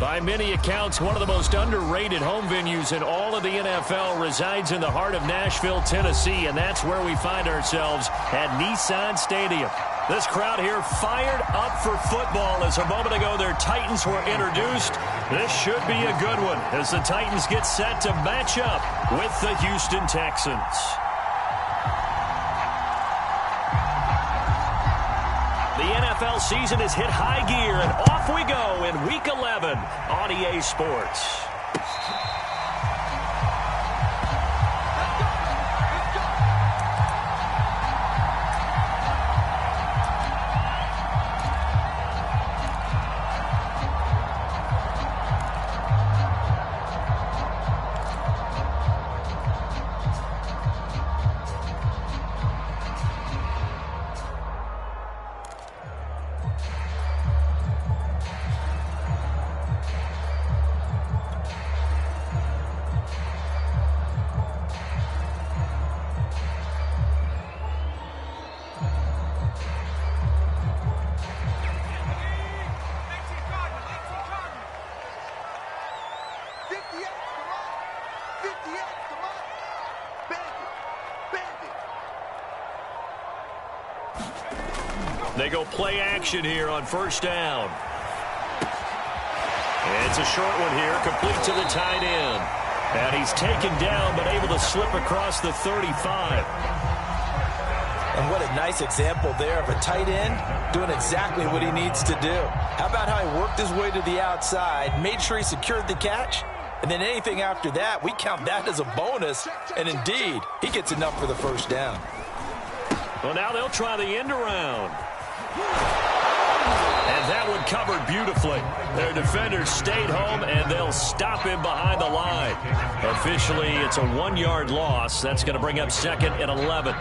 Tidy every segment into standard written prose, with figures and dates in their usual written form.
By many accounts, one of the most underrated home venues in all of the NFL resides in the heart of Nashville, Tennessee, and that's where we find ourselves at Nissan Stadium. This crowd here fired up for football as a moment ago their Titans were introduced. This should be a good one as the Titans get set to match up with the Houston Texans. The NFL season has hit high gear, and off we go in Week 11 on EA Sports. They go play action here on first down. It's a short one here, complete to the tight end. And he's taken down, but able to slip across the 35. And what a nice example there of a tight end doing exactly what he needs to do. How about how he worked his way to the outside, made sure he secured the catch, and then anything after that, we count that as a bonus. And indeed, he gets enough for the first down. Well, now they'll try the end around. And that one covered beautifully. Their defenders stayed home, and they'll stop him behind the line. Officially, it's a 1-yard loss. That's going to bring up second and 11.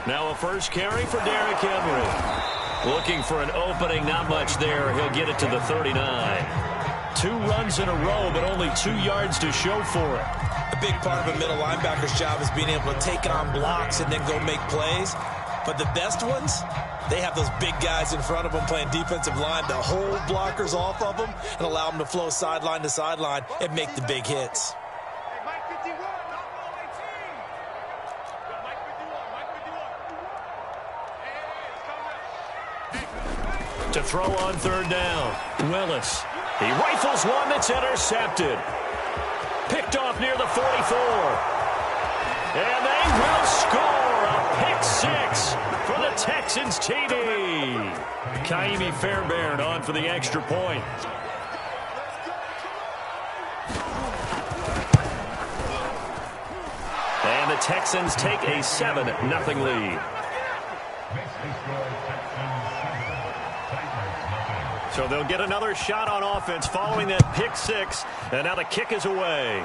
Now a first carry for Derrick Henry. Looking for an opening, not much there. He'll get it to the 39. 2 runs in a row, but only 2 yards to show for it. A big part of a middle linebacker's job is being able to take on blocks and then go make plays. But the best ones, they have those big guys in front of them playing defensive line to hold blockers off of them and allow them to flow sideline to sideline and make the big hits. To throw on third down, Willis. He rifles one that's intercepted. Picked off near the 44. And they will score a pick 6 for the Texans TD. Kaimi Fairbairn on for the extra point. And the Texans take a 7-0 lead. So they'll get another shot on offense following that pick 6. And now the kick is away.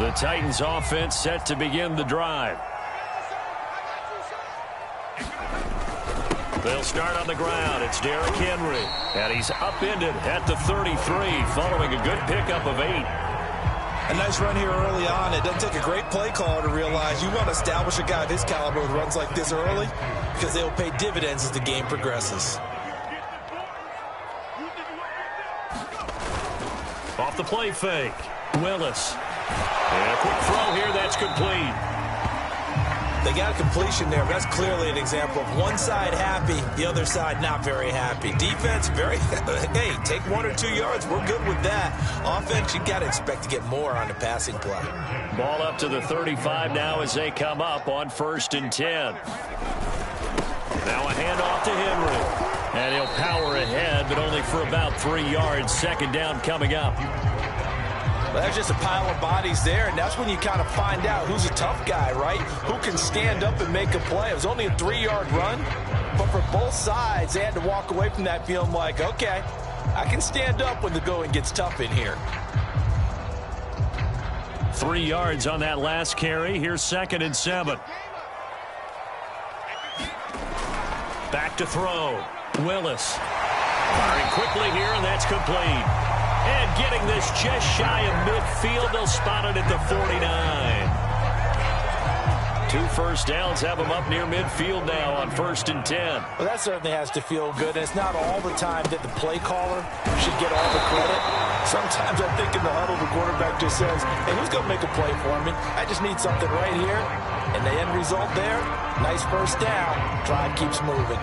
The Titans offense set to begin the drive. They'll start on the ground. It's Derrick Henry. And he's upended at the 33 following a good pickup of 8. A nice run here early on. It doesn't take a great play caller to realize you want to establish a guy of his caliber with runs like this early because they'll pay dividends as the game progresses. Off the play fake. Willis. And a quick throw here that's complete. They got a completion there, but that's clearly an example of one side happy, the other side not very happy. Defense, very, hey, take 1 or 2 yards. We're good with that. Offense, you got to expect to get more on the passing play. Ball up to the 35 now as they come up on 1st and 10. Now a handoff to Henry. And he'll power ahead, but only for about 3 yards. Second down coming up. Well, there's just a pile of bodies there, and that's when you kind of find out who's a tough guy, right? Who can stand up and make a play. It was only a 3-yard run, but for both sides, they had to walk away from that feeling like, okay, I can stand up when the going gets tough in here. 3 yards on that last carry. Here's 2nd and 7. Back to throw. Willis. Firing quickly here, and that's complete. And getting this just shy of midfield. They'll spot it at the 49. 2 first downs have them up near midfield now on 1st and 10. Well, that certainly has to feel good. And it's not all the time that the play caller should get all the credit. Sometimes I think in the huddle, the quarterback just says, hey, who's going to make a play for me? I just need something right here. And the end result there, nice first down. Drive keeps moving.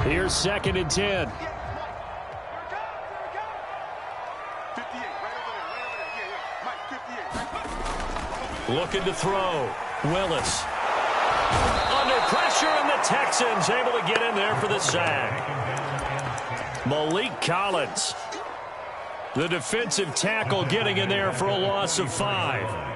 Here's 2nd and 10. Looking to throw. Willis. Under pressure, and the Texans able to get in there for the sack. Malik Collins, the defensive tackle, getting in there for a loss of 5.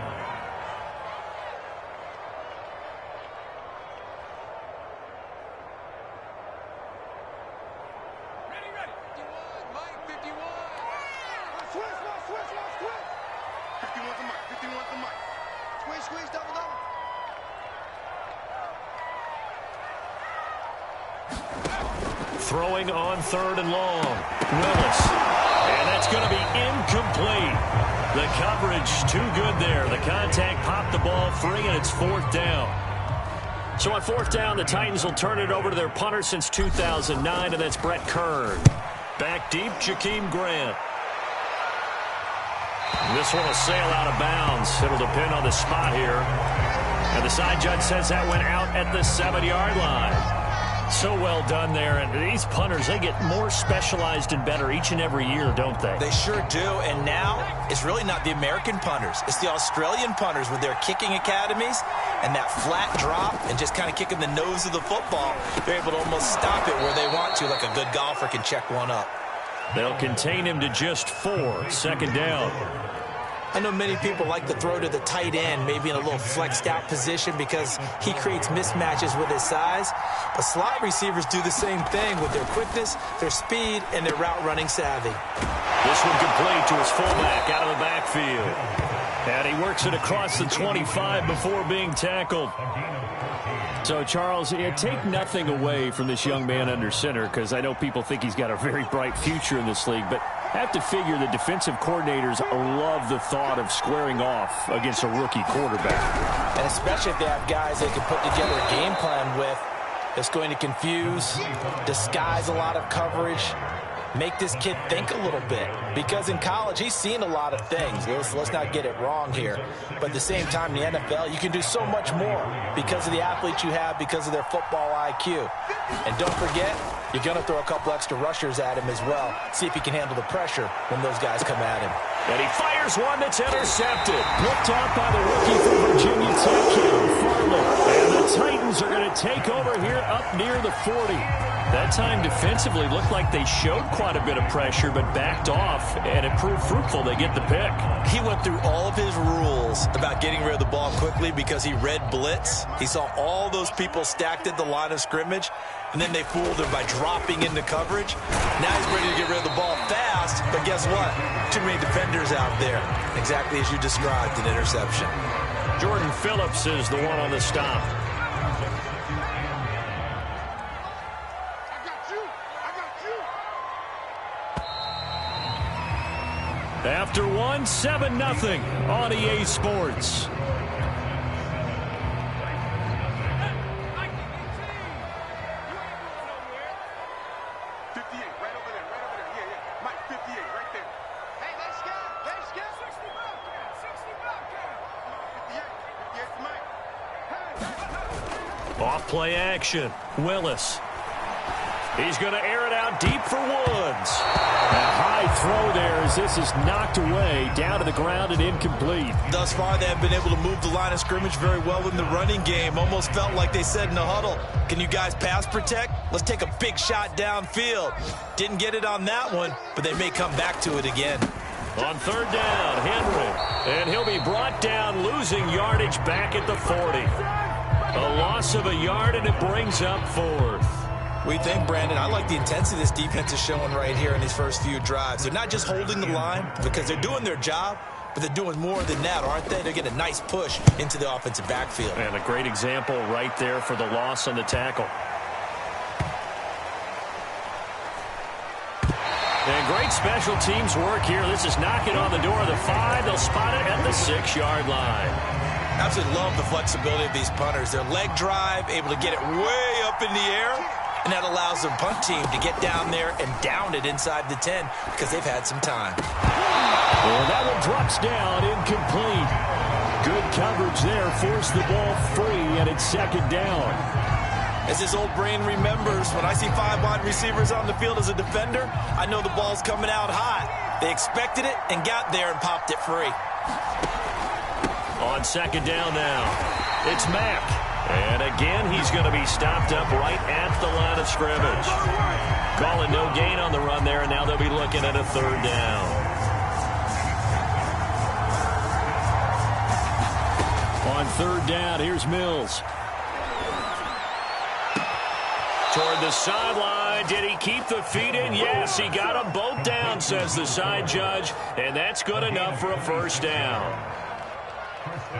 Throwing on 3rd and long. Willis. And that's going to be incomplete. The coverage too good there. The contact popped the ball free, and it's 4th down. So on 4th down, the Titans will turn it over to their punter since 2009, and that's Brett Kern. Back deep, Jakeem Grant. This one will sail out of bounds. It'll depend on the spot here. And the side judge says that went out at the 7-yard line. So well done there. And these punters, they get more specialized and better each and every year, don't they? They sure do. And now it's really not the American punters. It's the Australian punters with their kicking academies and that flat drop and just kind of kicking the nose of the football. They're able to almost stop it where they want to, like a good golfer can check one up. They'll contain him to just 4. 2nd down. I know many people like to throw to the tight end, maybe in a little flexed out position because he creates mismatches with his size. But slot receivers do the same thing with their quickness, their speed, and their route running savvy. This one complete to his fullback out of the backfield. And he works it across the 25 before being tackled. So, Charles, take nothing away from this young man under center, because I know people think he's got a very bright future in this league, but have to figure the defensive coordinators love the thought of squaring off against a rookie quarterback. And especially if they have guys they can put together a game plan with that's going to confuse, disguise a lot of coverage, make this kid think a little bit. Because in college, he's seen a lot of things. Let's not get it wrong here. But at the same time, in the NFL, you can do so much more because of the athletes you have, because of their football IQ. And don't forget, you're going to throw a couple extra rushers at him as well. See if he can handle the pressure when those guys come at him. And he fires one that's intercepted. Picked off by the rookie from Virginia Tech, Farley. And the Titans are going to take over here up near the 40. That time defensively looked like they showed quite a bit of pressure, but backed off, and it proved fruitful. They get the pick. He went through all of his rules about getting rid of the ball quickly because he read blitz. He saw all those people stacked at the line of scrimmage, and then they fooled him by dropping into coverage. Now he's ready to get rid of the ball fast, but guess what? Too many defenders out there. Exactly as you described, an interception. Jordan Phillips is the one on the stop. After one, 7-0 on EA Sports. Off play action. Willis. He's going to air it out deep for Woods. A high throw there as this is knocked away, down to the ground and incomplete. Thus far, they have been able to move the line of scrimmage very well in the running game. Almost felt like they said in the huddle, can you guys pass protect? Let's take a big shot downfield. Didn't get it on that one, but they may come back to it again. On 3rd down, Henry. And he'll be brought down, losing yardage back at the 40. A loss of a yard, and it brings up fourth. We think, Brandon, I like the intensity this defense is showing right here in these first few drives. They're not just holding the line because they're doing their job, but they're doing more than that, aren't they? They're getting a nice push into the offensive backfield. And a great example right there for the loss on the tackle. And great special teams work here. This is knocking on the door of the 5. They'll spot it at the 6-yard line. Absolutely love the flexibility of these punters. Their leg drive, able to get it way up in the air, and that allows their punt team to get down there and down it inside the 10 because they've had some time. Well, that one drops down, incomplete. Good coverage there, forced the ball free, and it's second down. As his old brain remembers, when I see 5 wide receivers on the field as a defender, I know the ball's coming out hot. They expected it and got there and popped it free. On second down now, it's Mack. And again, he's going to be stopped up right at the line of scrimmage. Calling no gain on the run there, and now they'll be looking at a third down. On third down, here's Mills. Toward the sideline. Did he keep the feet in? Yes, he got them both down, says the side judge. And that's good enough for a first down.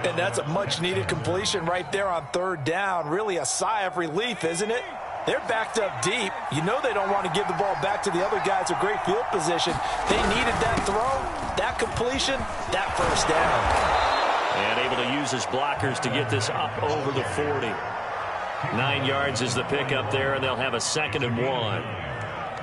And that's a much-needed completion right there on third down. Really a sigh of relief, isn't it? They're backed up deep. You know they don't want to give the ball back to the other guys with great field position. They needed that throw, that completion, that first down. And able to use his blockers to get this up over the 40. 9 yards is the pickup there, and they'll have a 2nd and 1.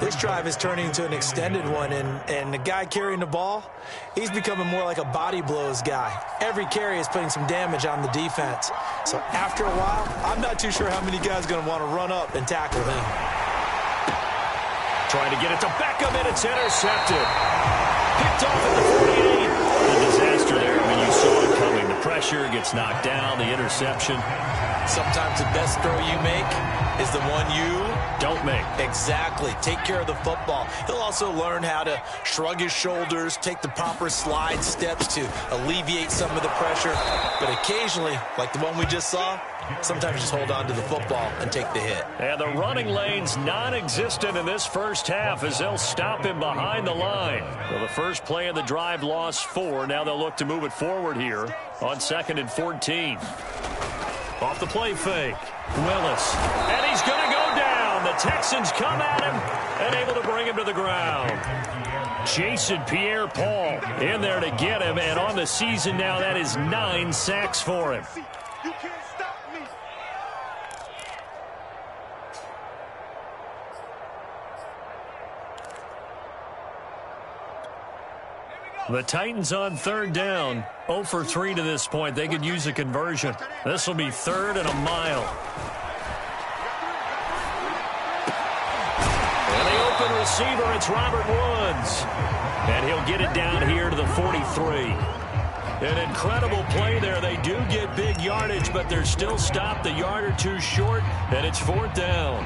This drive is turning into an extended one, and the guy carrying the ball, he's becoming more like a body blows guy. Every carry is putting some damage on the defense. So after a while, I'm not too sure how many guys are going to want to run up and tackle him. Trying to get it to Beckham, and it's intercepted. Picked off at the 48. The disaster there when you saw it coming. The pressure gets knocked down, the interception. Sometimes the best throw you make is the one you don't make. Exactly. Take care of the football. He'll also learn how to shrug his shoulders, take the proper slide steps to alleviate some of the pressure. But occasionally, like the one we just saw, sometimes just hold on to the football and take the hit. And the running lane's non-existent in this first half as they'll stop him behind the line. Well, the first play of the drive lost 4. Now they'll look to move it forward here on 2nd and 14. Off the play fake. Willis. And he's going to go down. The Texans come at him and able to bring him to the ground. Jason Pierre-Paul in there to get him. And on the season now, that is 9 sacks for him. You can't stop me. The Titans on third down. 0 for 3 to this point. They could use a conversion. This will be 3rd and a mile. And the open receiver, it's Robert Woods. And he'll get it down here to the 43. An incredible play there. They do get big yardage, but they're still stopped a yard or 2 short, and it's 4th down.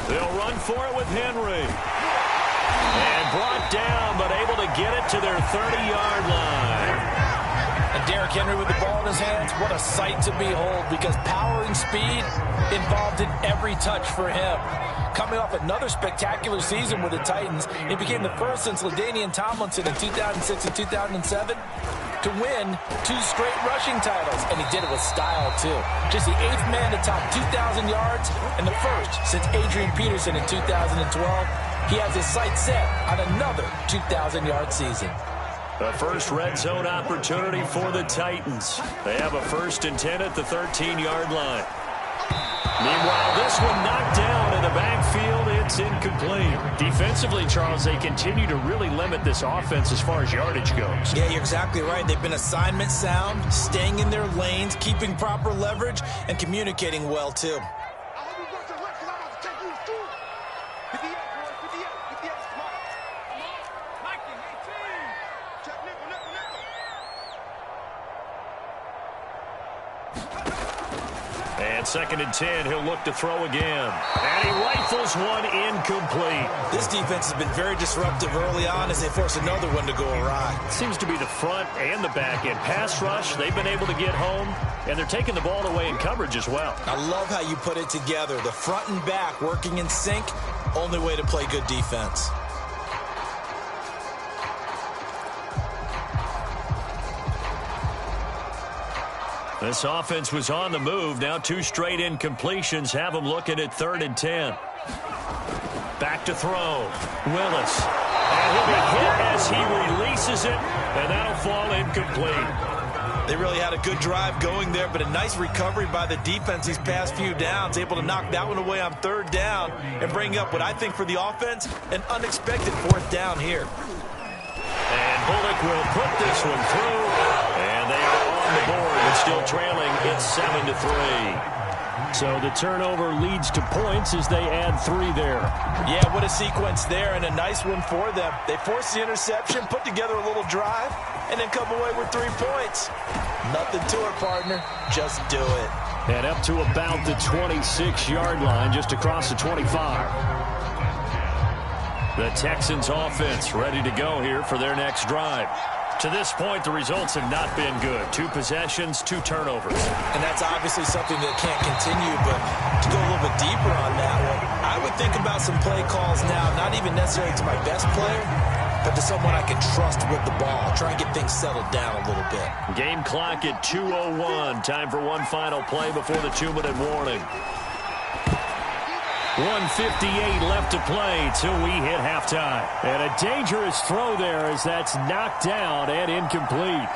They'll run for it with Henry. And brought down, but able to get it to their 30-yard line. And Derrick Henry with the ball in his hands, what a sight to behold, because power and speed involved in every touch for him. Coming off another spectacular season with the Titans, he became the first since LaDainian Tomlinson in 2006 and 2007 to win 2 straight rushing titles, and he did it with style, too. Just the 8th man to top 2,000 yards, and the first since Adrian Peterson in 2012. He has his sights set on another 2,000-yard season. The first red zone opportunity for the Titans. They have a 1st and 10 at the 13-yard line. Meanwhile, this one knocked down in the backfield. It's incomplete. Defensively, Charles, they continue to really limit this offense as far as yardage goes. Yeah, you're exactly right. They've been assignment sound, staying in their lanes, keeping proper leverage, and communicating well, too. And 2nd and 10, he'll look to throw again. And he rifles one incomplete. This defense has been very disruptive early on as they force another one to go awry. Seems to be the front and the back end. Pass rush, they've been able to get home, and they're taking the ball away in coverage as well. I love how you put it together. The front and back working in sync, only way to play good defense. This offense was on the move. Now 2 straight incompletions have them looking at 3rd and 10. Back to throw. Willis. And he'll be hit as he releases it, and that'll fall incomplete. They really had a good drive going there, but a nice recovery by the defense these past few downs, able to knock that one away on 3rd down and bring up what I think for the offense, an unexpected 4th down here. And Bullock will put this one through, and they are on the board, but still trailing. It's 7-3. So the turnover leads to points as they add 3 there. Yeah, what a sequence there, and a nice one for them. They force the interception, put together a little drive, and then come away with 3 points. Nothing to it, partner. Just do it. And up to about the 26-yard line, just across the 25. The Texans offense ready to go here for their next drive. To this point, the results have not been good. 2 possessions, 2 turnovers. And that's obviously something that can't continue, but to go a little bit deeper on that one, I would think about some play calls now, not even necessarily to my best player, but to someone I can trust with the ball. Try and get things settled down a little bit. Game clock at 2:01. Time for one final play before the 2-minute warning. 1:58 left to play till we hit halftime. And a dangerous throw there as that's knocked down and incomplete.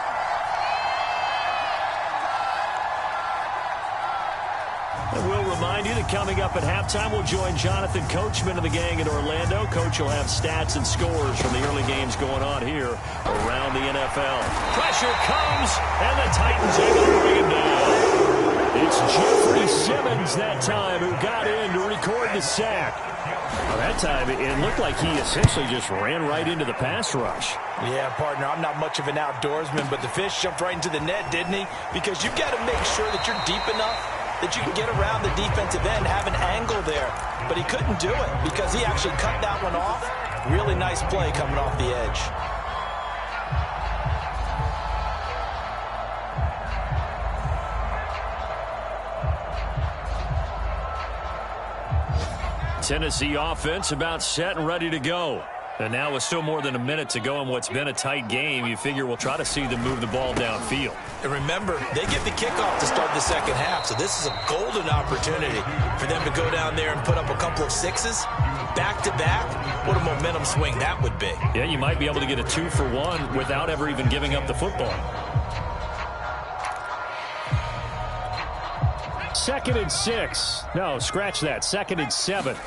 And we'll remind you that coming up at halftime, we'll join Jonathan Coachman of the gang in Orlando. Coach will have stats and scores from the early games going on here around the NFL. Pressure comes, and the Titans able to bring it down. It's Jeffrey Simmons that time who got in to record the sack. Well, that time, it looked like he essentially just ran right into the pass rush. Yeah, partner, I'm not much of an outdoorsman, but the fish jumped right into the net, didn't he? Because you've got to make sure that you're deep enough that you can get around the defensive end, have an angle there. But he couldn't do it because he actually cut that one off. Really nice play coming off the edge. Tennessee offense about set and ready to go. And now with still more than a minute to go in what's been a tight game, you figure we'll try to see them move the ball downfield. And remember, they get the kickoff to start the second half, so this is a golden opportunity for them to go down there and put up a couple of 6s back-to-back. What a momentum swing that would be. Yeah, you might be able to get a 2-for-1 without ever even giving up the football. 2nd and 6. No, scratch that. 2nd and 7.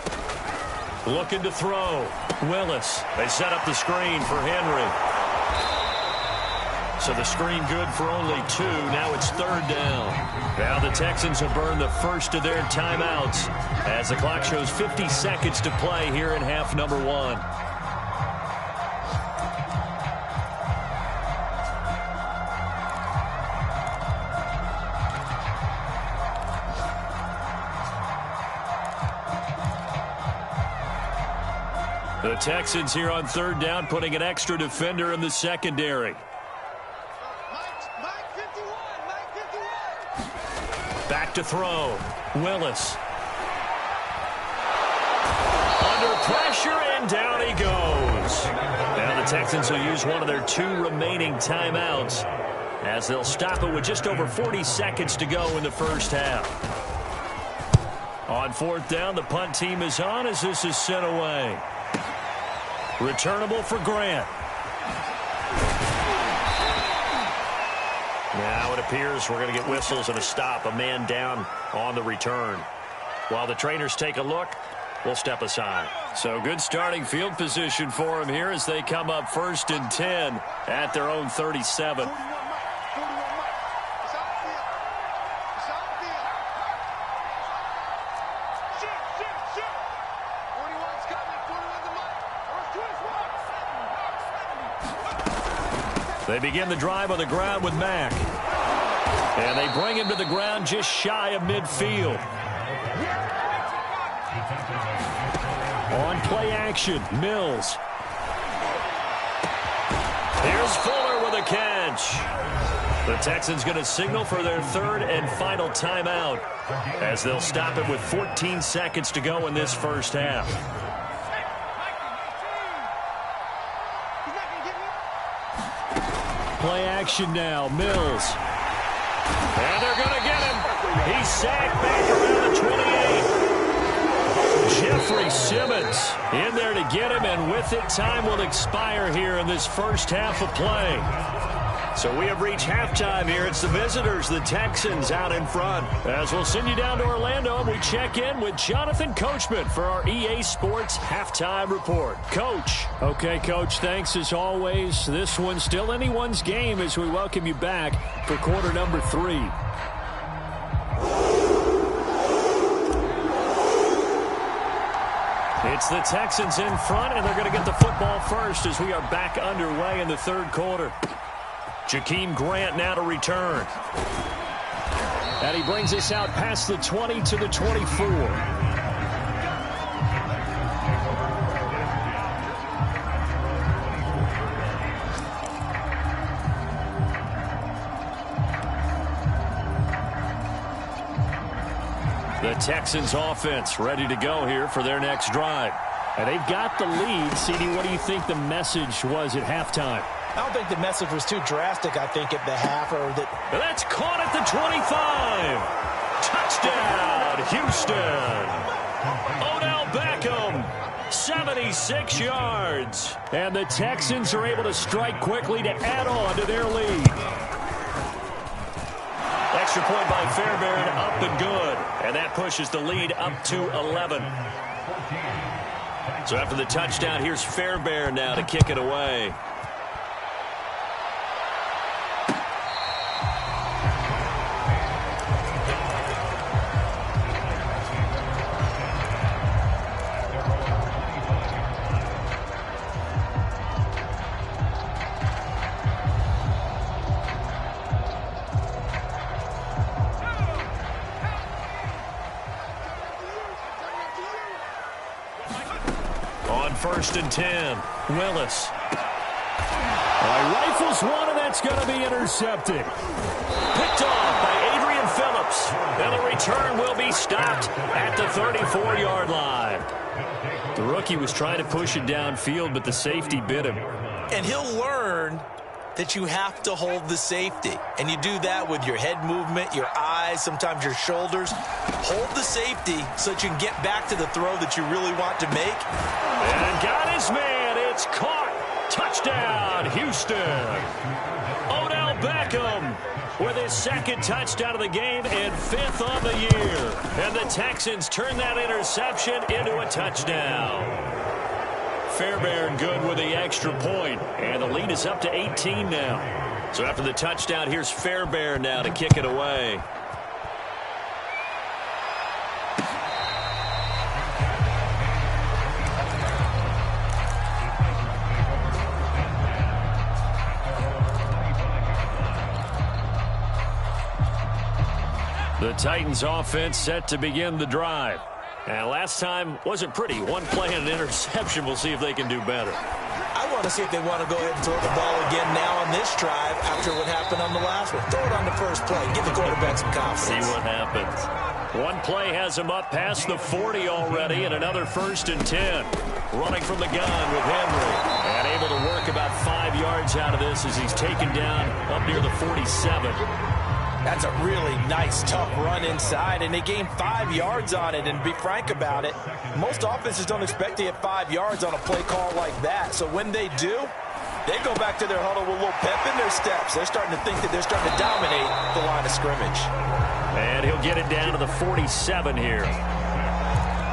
Looking to throw. Willis. They set up the screen for Henry. So the screen good for only 2. Now it's 3rd down. Now the Texans have burned the first of their timeouts as the clock shows 50 seconds to play here in half number 1. The Texans here on 3rd down, putting an extra defender in the secondary. Back to throw. Willis. Under pressure, and down he goes. Now the Texans will use one of their 2 remaining timeouts as they'll stop it with just over 40 seconds to go in the first half. On 4th down, the punt team is on as this is sent away. Returnable for Grant. Now it appears we're going to get whistles and a stop. A man down on the return. While the trainers take a look, we'll step aside. So good starting field position for them here as they come up 1st and 10 at their own 37. They begin the drive on the ground with Mack. And they bring him to the ground just shy of midfield. On play action, Mills. Here's Fuller with a catch. The Texans going to signal for their third and final timeout as they'll stop it with 14 seconds to go in this first half. Play action now, Mills. And they're going to get him. He's sacked back around the 28. Jeffrey Simmons in there to get him, and with it, time will expire here in this first half of play. So we have reached halftime here. It's the visitors, the Texans, out in front. As we'll send you down to Orlando, and we check in with Jonathan Coachman for our EA Sports Halftime Report. Coach. Okay, Coach, thanks as always. This one's still anyone's game as we welcome you back for quarter number 3. It's the Texans in front, and they're going to get the football first as we are back underway in the third quarter. Jakeem Grant now to return. And he brings us out past the 20 to the 24. The Texans offense ready to go here for their next drive. And they've got the lead. CD, what do you think the message was at halftime? I don't think the message was too drastic, I think, at the half. That's caught at the 25. Touchdown, Houston. Odell Beckham, 76 yards. And the Texans are able to strike quickly to add on to their lead. Extra point by Fairbairn, up and good. And that pushes the lead up to 11. So after the touchdown, here's Fairbairn now to kick it away. First and 10. Willis. Rifles one, and that's going to be intercepted. Picked off by Adrian Phillips. And the return will be stopped at the 34-yard line. The rookie was trying to push it downfield, but the safety bit him. And he'll learn that you have to hold the safety. And you do that with your head movement, your eyes, sometimes your shoulders. Hold the safety so that you can get back to the throw that you really want to make. And got his man. It's caught. Touchdown, Houston. Odell Beckham with his second touchdown of the game and 5th on the year. And the Texans turn that interception into a touchdown. Fairbairn good with the extra point, and the lead is up to 18 now. So after the touchdown, here's Fairbairn now to kick it away. The Titans offense set to begin the drive. And last time wasn't pretty. One play and an interception. We'll see if they can do better. I want to see if they want to go ahead and throw the ball again now on this drive after what happened on the last one. Throw it on the first play. Give the quarterback some confidence. See what happens. One play has him up past the 40 already, and another 1st and 10. Running from the gun with Henry. And able to work about 5 yards out of this as he's taken down up near the 47. That's a really nice, tough run inside, and they gained 5 yards on it. And to be frank about it, most offenses don't expect to get 5 yards on a play call like that. So when they do, they go back to their huddle with a little pep in their steps. They're starting to think that they're starting to dominate the line of scrimmage. And he'll get it down to the 47 here.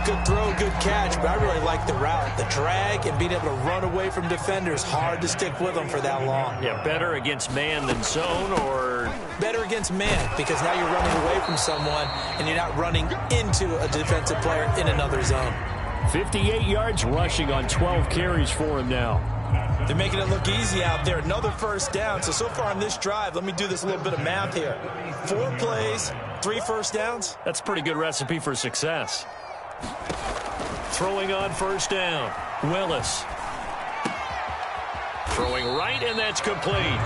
Good throw, good catch, but I really like the route. The drag and being able to run away from defenders, hard to stick with them for that long. Yeah, better against man than zone, or better against man, because now you're running away from someone and you're not running into a defensive player in another zone. 58 yards rushing on 12 carries for him now. They're making it look easy out there. Another first down. So far on this drive, let me do this little bit of math here. 4 plays, 3 first downs. That's a pretty good recipe for success. Throwing on first down, Willis. Throwing right, and that's complete.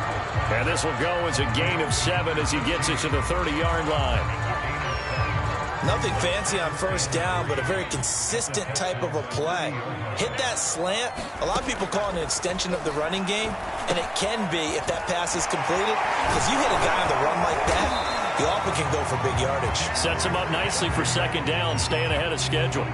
And this will go as a gain of 7 as he gets it to the 30-yard line. Nothing fancy on first down, but a very consistent type of a play. Hit that slant. A lot of people call it an extension of the running game, and it can be if that pass is completed. Because you hit a guy on the run like that, he often can go for big yardage. Sets him up nicely for second down, staying ahead of schedule.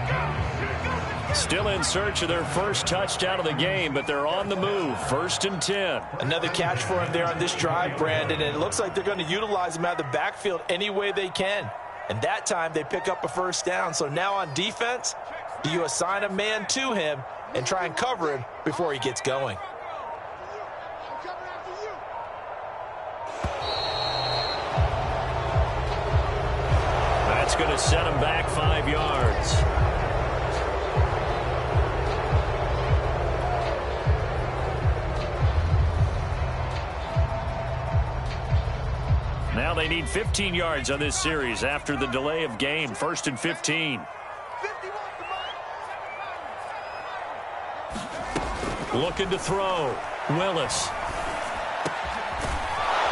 Still in search of their first touchdown of the game, but they're on the move. 1st and 10. Another catch for him there on this drive, Brandon, and it looks like they're going to utilize him out of the backfield any way they can. And that time they pick up a first down. So now on defense, do you assign a man to him and try and cover him before he gets going? That's going to set him back 5 yards. Now they need 15 yards on this series after the delay of game. 1st and 15. Looking to throw. Willis.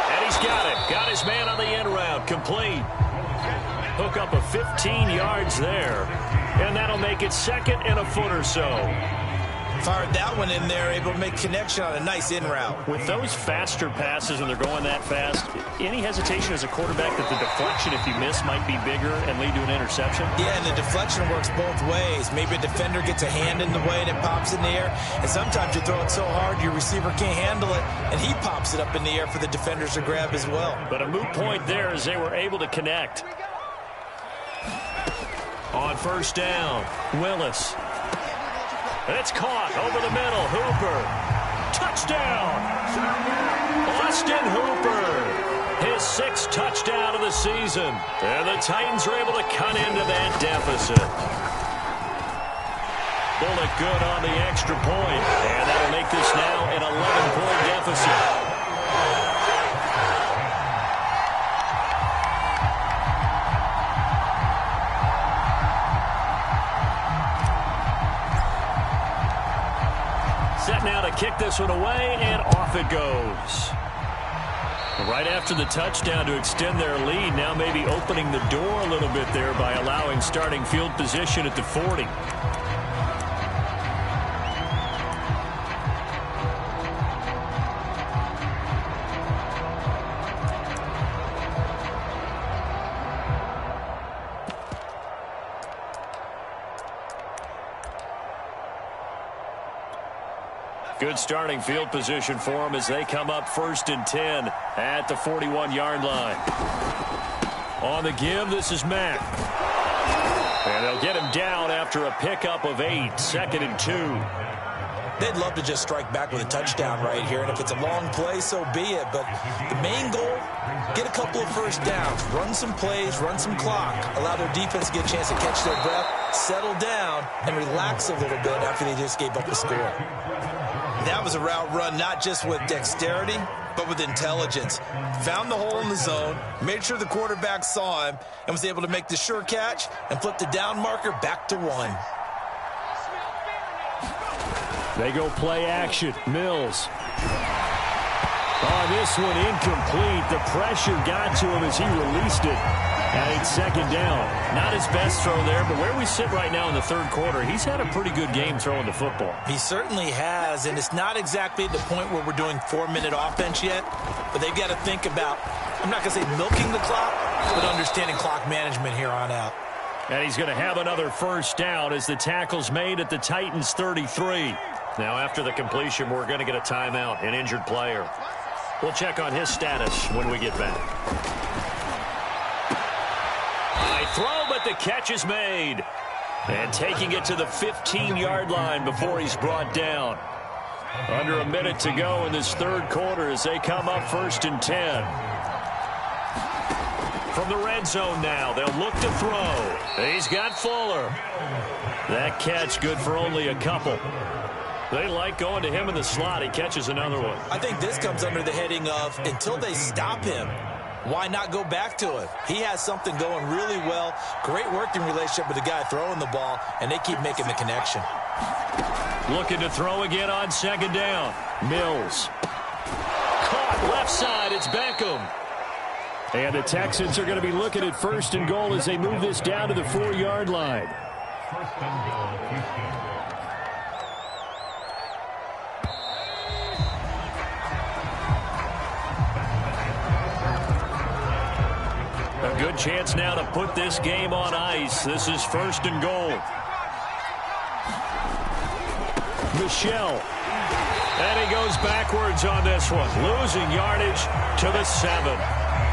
And he's got it. Got his man on the end route. Complete. Hook up a 15 yards there. And that'll make it 2nd and a foot or so. Fired that one in there, able to make connection on a nice in route. With those faster passes when they're going that fast, any hesitation as a quarterback that the deflection, if you miss, might be bigger and lead to an interception? Yeah, and the deflection works both ways. Maybe a defender gets a hand in the way and it pops in the air. And sometimes you throw it so hard your receiver can't handle it, and he pops it up in the air for the defenders to grab as well. But a moot point there as they were able to connect. On first down, Willis. It's caught over the middle. Hooper. Touchdown. Austin Hooper. His 6th touchdown of the season. And the Titans are able to cut into that deficit. Bullet good on the extra point. And that'll make this now an 11-point deficit. Set now to kick this one away, and off it goes. Right after the touchdown to extend their lead, now maybe opening the door a little bit there by allowing starting field position at the 40. Good starting field position for them as they come up 1st and 10 at the 41-yard line. On the give, this is Mack. And they'll get him down after a pickup of 8, 2nd and 2. They'd love to just strike back with a touchdown right here, and if it's a long play, so be it. But the main goal, get a couple of first downs, run some plays, run some clock, allow their defense to get a chance to catch their breath, settle down, and relax a little bit after they just gave up a score. That was a route run not just with dexterity, but with intelligence. Found the hole in the zone, made sure the quarterback saw him, and was able to make the sure catch and flip the down marker back to 1. They go play action. Mills. Oh, this one incomplete. The pressure got to him as he released it. And it's 2nd down. Not his best throw there, but where we sit right now in the 3rd quarter, he's had a pretty good game throwing the football. He certainly has, and it's not exactly at the point where we're doing 4-minute offense yet, but they've got to think about, I'm not going to say milking the clock, but understanding clock management here on out. And he's going to have another first down as the tackle's made at the Titans' 33. Now, after the completion, we're going to get a timeout, an injured player. We'll check on his status when we get back. High throw, but the catch is made. And taking it to the 15-yard line before he's brought down. Under a minute to go in this 3rd quarter as they come up 1st and 10. From the red zone now, they'll look to throw. He's got Fuller. That catch good for only a couple. They like going to him in the slot. He catches another one. I think this comes under the heading of until they stop him, why not go back to him? He has something going really well. Great working relationship with the guy throwing the ball, and they keep making the connection. Looking to throw again on second down. Mills. Caught left side. It's Beckham. And the Texans are going to be looking at first and goal as they move this down to the 4-yard line. A good chance now to put this game on ice. This is first and goal. Michel. And he goes backwards on this one. Losing yardage to the 7.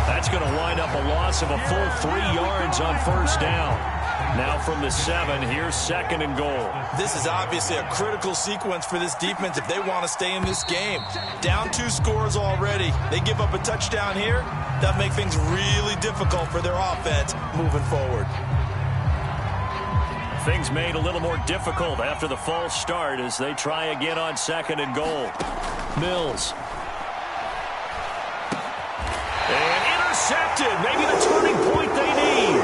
That's going to wind up a loss of a full 3 yards on first down. Now from the 7, here's second and goal. This is obviously a critical sequence for this defense if they want to stay in this game. Down 2 scores already. They give up a touchdown here. That make things really difficult for their offense moving forward. Things made a little more difficult after the false start as they try again on second and goal. Mills. And intercepted. Maybe the turning point they need.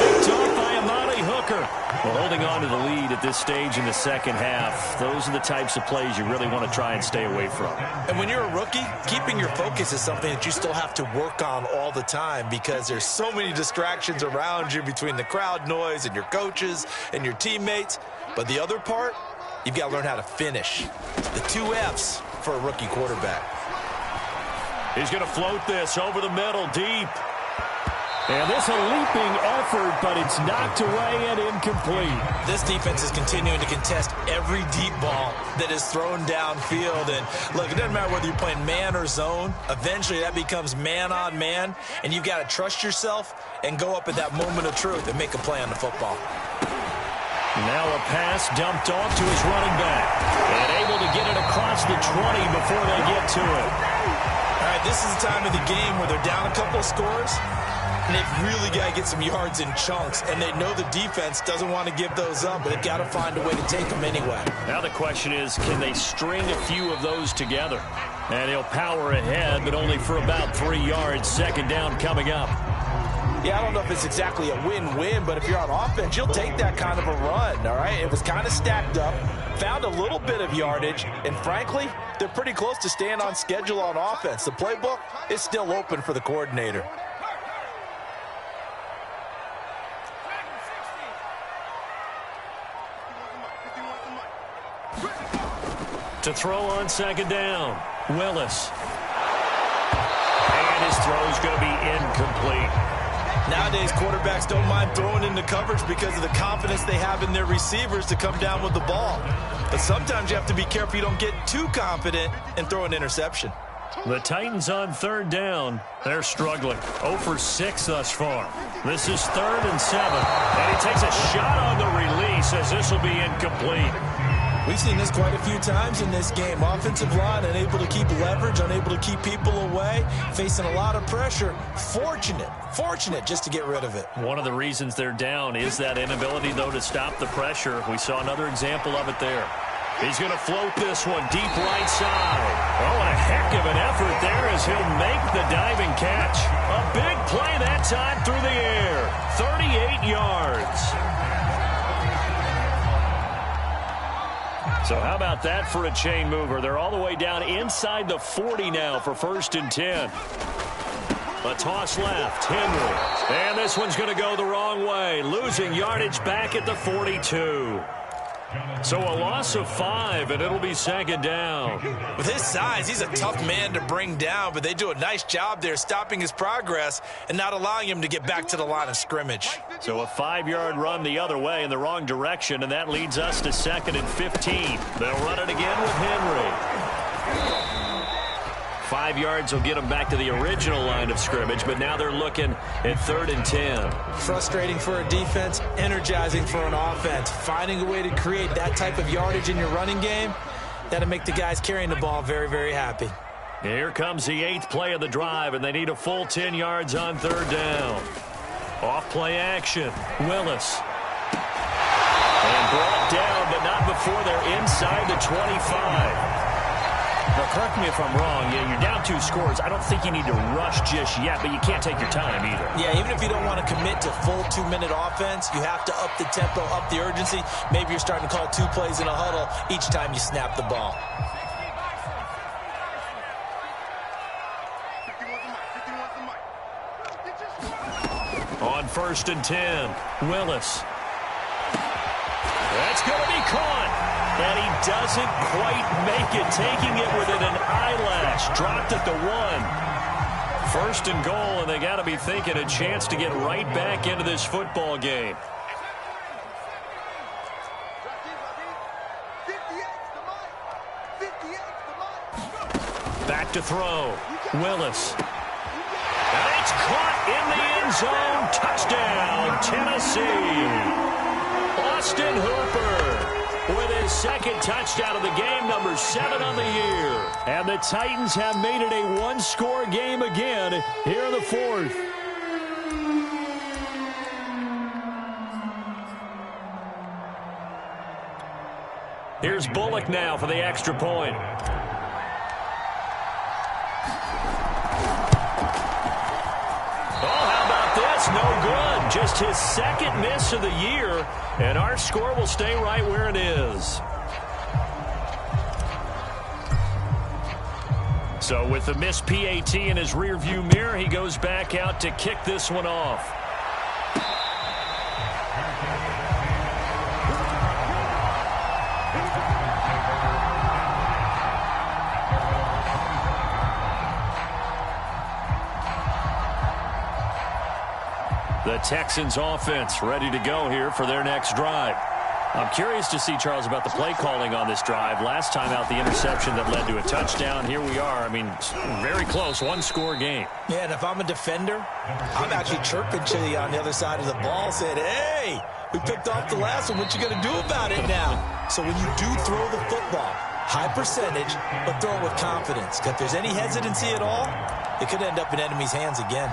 Picked off by Amani Hooker. Well, holding on to the lead at this stage in the second half, those are the types of plays you really want to try and stay away from. And when you're a rookie, keeping your focus is something that you still have to work on all the time because there's so many distractions around you between the crowd noise and your coaches and your teammates. But the other part, you've got to learn how to finish. The 2 F's for a rookie quarterback. He's going to float this over the middle, deep. And this a leaping effort, but it's knocked away and incomplete. This defense is continuing to contest every deep ball that is thrown downfield. And look, it doesn't matter whether you're playing man or zone. Eventually that becomes man on man, and you've got to trust yourself and go up at that moment of truth and make a play on the football. Now a pass dumped off to his running back. And able to get it across the 20 before they get to it. All right, this is the time of the game where they're down a couple of scores. And they've really got to get some yards in chunks. And they know the defense doesn't want to give those up, but they've got to find a way to take them anyway. Now the question is, can they string a few of those together? And he'll power ahead, but only for about 3 yards. Second down coming up. Yeah, I don't know if it's exactly a win-win, but if you're on offense, you'll take that kind of a run, all right? It was kind of stacked up, found a little bit of yardage, and frankly, they're pretty close to staying on schedule on offense. The playbook is still open for the coordinator. To throw on second down, Willis. And his throw's going to be incomplete. Nowadays, quarterbacks don't mind throwing into coverage because of the confidence they have in their receivers to come down with the ball. But sometimes you have to be careful you don't get too confident and throw an interception. The Titans on third down. They're struggling. 0 for 6 thus far. This is 3rd and 7. And he takes a shot on the release as this will be incomplete. We've seen this quite a few times in this game. Offensive line unable to keep leverage, unable to keep people away, facing a lot of pressure. Fortunate just to get rid of it. One of the reasons they're down is that inability, though, to stop the pressure. We saw another example of it there. He's going to float this one deep right side. Oh, and a heck of an effort there as he'll make the diving catch. A big play that time through the air. 38 yards. So how about that for a chain mover? They're all the way down inside the 40 now for 1st and 10. A toss left, Henry. And this one's going to go the wrong way. Losing yardage back at the 42. So a loss of 5, and it'll be second down. With his size, he's a tough man to bring down, but they do a nice job there stopping his progress and not allowing him to get back to the line of scrimmage. So a 5-yard run the other way in the wrong direction, and that leads us to 2nd and 15. They'll run it again with Henry. 5 yards will get them back to the original line of scrimmage, but now they're looking at 3rd and 10. Frustrating for a defense, energizing for an offense. Finding a way to create that type of yardage in your running game, that'll make the guys carrying the ball very, very happy. Here comes the 8th play of the drive, and they need a full 10 yards on 3rd down. Off play action, Willis. And brought down, but not before before they're inside the 25. Now, correct me if I'm wrong. Yeah, you're down 2 scores. I don't think you need to rush just yet, but you can't take your time either. Yeah, even if you don't want to commit to full 2-minute offense, you have to up the tempo, up the urgency. Maybe you're starting to call 2 plays in a huddle each time you snap the ball. On 1st and 10, Willis. That's going to be caught. And he doesn't quite make it, taking it within an eyelash. Dropped at the 1. 1st and goal, and they got to be thinking a chance to get right back into this football game. Back to throw. Willis. And it's caught in the end zone. Touchdown, Tennessee. Austin Hooper with his 2nd touchdown of the game, number 7 on the year. And the Titans have made it a 1-score game again here in the 4th. Here's Bullock now for the extra point. No good. Just his 2nd miss of the year, and our score will stay right where it is. So with the missed PAT in his rearview mirror, he goes back out to kick this one off. The Texans offense ready to go here for their next drive. I'm curious to see, Charles, about the play calling on this drive. Last time out, the interception that led to a touchdown. Here we are. I mean, very close, 1-score game. Yeah, and if I'm a defender, I'm actually chirping to you on the other side of the ball, saying, hey, we picked off the last one. What you going to do about it now? So when you do throw the football, high percentage, but throw it with confidence. Because if there's any hesitancy at all, it could end up in enemy's hands again.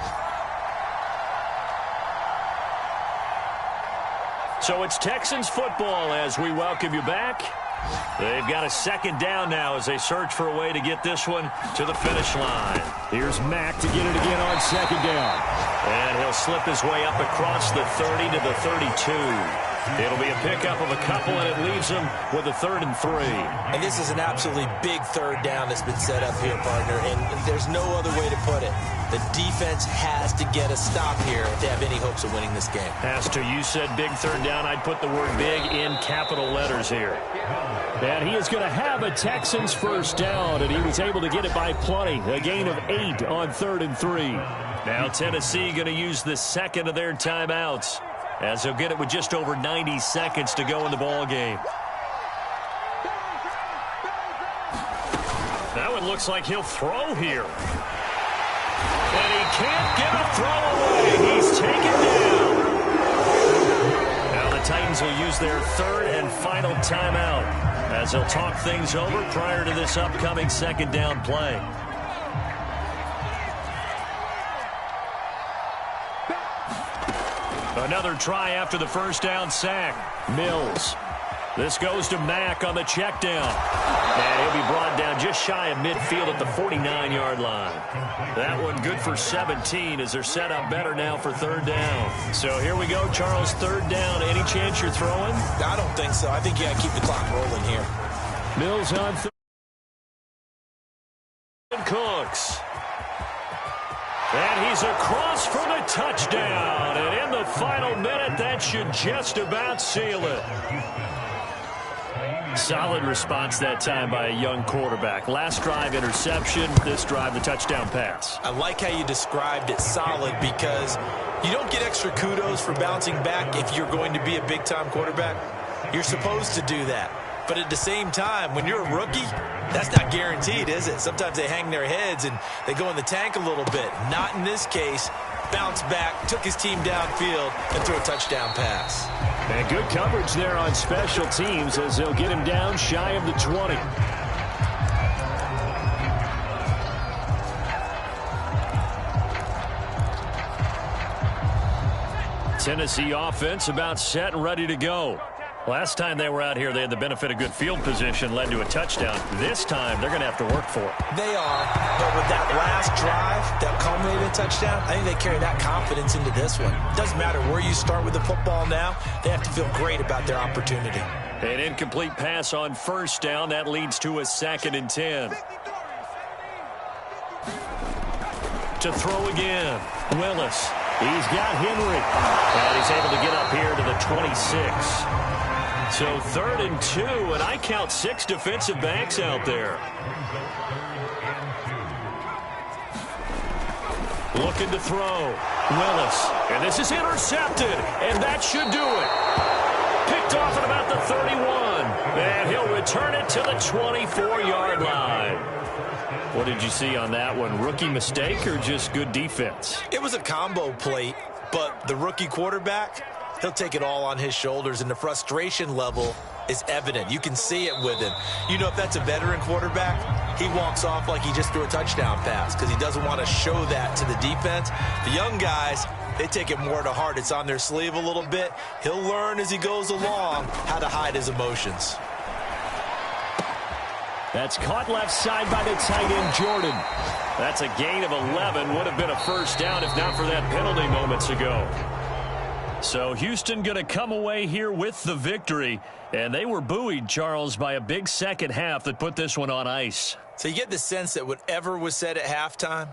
So it's Texans football as we welcome you back. They've got a 2nd down now as they search for a way to get this one to the finish line. Here's Mack to get it again on 2nd down. And he'll slip his way up across the 30 to the 32. It'll be a pickup of a couple, and it leaves them with a 3rd and 3. And this is an absolutely big 3rd down that's been set up here, partner, and there's no other way to put it. The defense has to get a stop here if they have any hopes of winning this game. Has to. You said big 3rd down. I'd put the word big in capital letters here. And he is going to have a Texans 1st down, and he was able to get it by plenty. A gain of 8 on 3rd and 3. Now Tennessee going to use the 2nd of their timeouts, as they'll get it with just over 90 seconds to go in the ball game. That one looks like he'll throw here. And he can't get a throw away. He's taken down. Now the Titans will use their 3rd and final timeout as they'll talk things over prior to this upcoming 2nd down play. Another try after the 1st down sack. Mills. This goes to Mack on the check down. And he'll be brought down just shy of midfield at the 49-yard line. That one good for 17 as they're set up better now for 3rd down. So here we go, Charles, 3rd down. Any chance you're throwing? I don't think so. I think you got to keep the clock rolling here. Mills on 3rd. Cooks. And he's across for the touchdown. And in the final minute, that should just about seal it. Solid response that time by a young quarterback. Last drive, interception. This drive, the touchdown pass. I like how you described it, solid, because you don't get extra kudos for bouncing back if you're going to be a big-time quarterback. You're supposed to do that. But at the same time, when you're a rookie, that's not guaranteed, is it? Sometimes they hang their heads and they go in the tank a little bit. Not in this case. Bounced back, took his team downfield, and threw a touchdown pass. And good coverage there on special teams as they'll get him down shy of the 20. Tennessee offense about set and ready to go. Last time they were out here, they had the benefit of good field position, led to a touchdown. This time, they're going to have to work for it. They are, but with that last drive that culminated in a touchdown, I think they carry that confidence into this one. Doesn't matter where you start with the football now, they have to feel great about their opportunity. An incomplete pass on first down. That leads to a 2nd and 10. To throw again, Willis. He's got Henry. And he's able to get up here to the 26. So 3rd and 2, and I count 6 defensive backs out there. Looking to throw. Willis. And this is intercepted. And that should do it. Picked off at about the 31. And he'll return it to the 24-yard line. What did you see on that one? Rookie mistake or just good defense? It was a combo plate, but the rookie quarterback, he'll take it all on his shoulders, and the frustration level is evident. You can see it with him. You know, if that's a veteran quarterback, he walks off like he just threw a touchdown pass because he doesn't want to show that to the defense. The young guys, they take it more to heart. It's on their sleeve a little bit. He'll learn as he goes along how to hide his emotions. That's caught left side by the tight end, Jordan. That's a gain of 11. Would have been a first down if not for that penalty moments ago. So Houston going to come away here with the victory. And they were buoyed, Charles, by a big second half that put this one on ice. So you get the sense that whatever was said at halftime,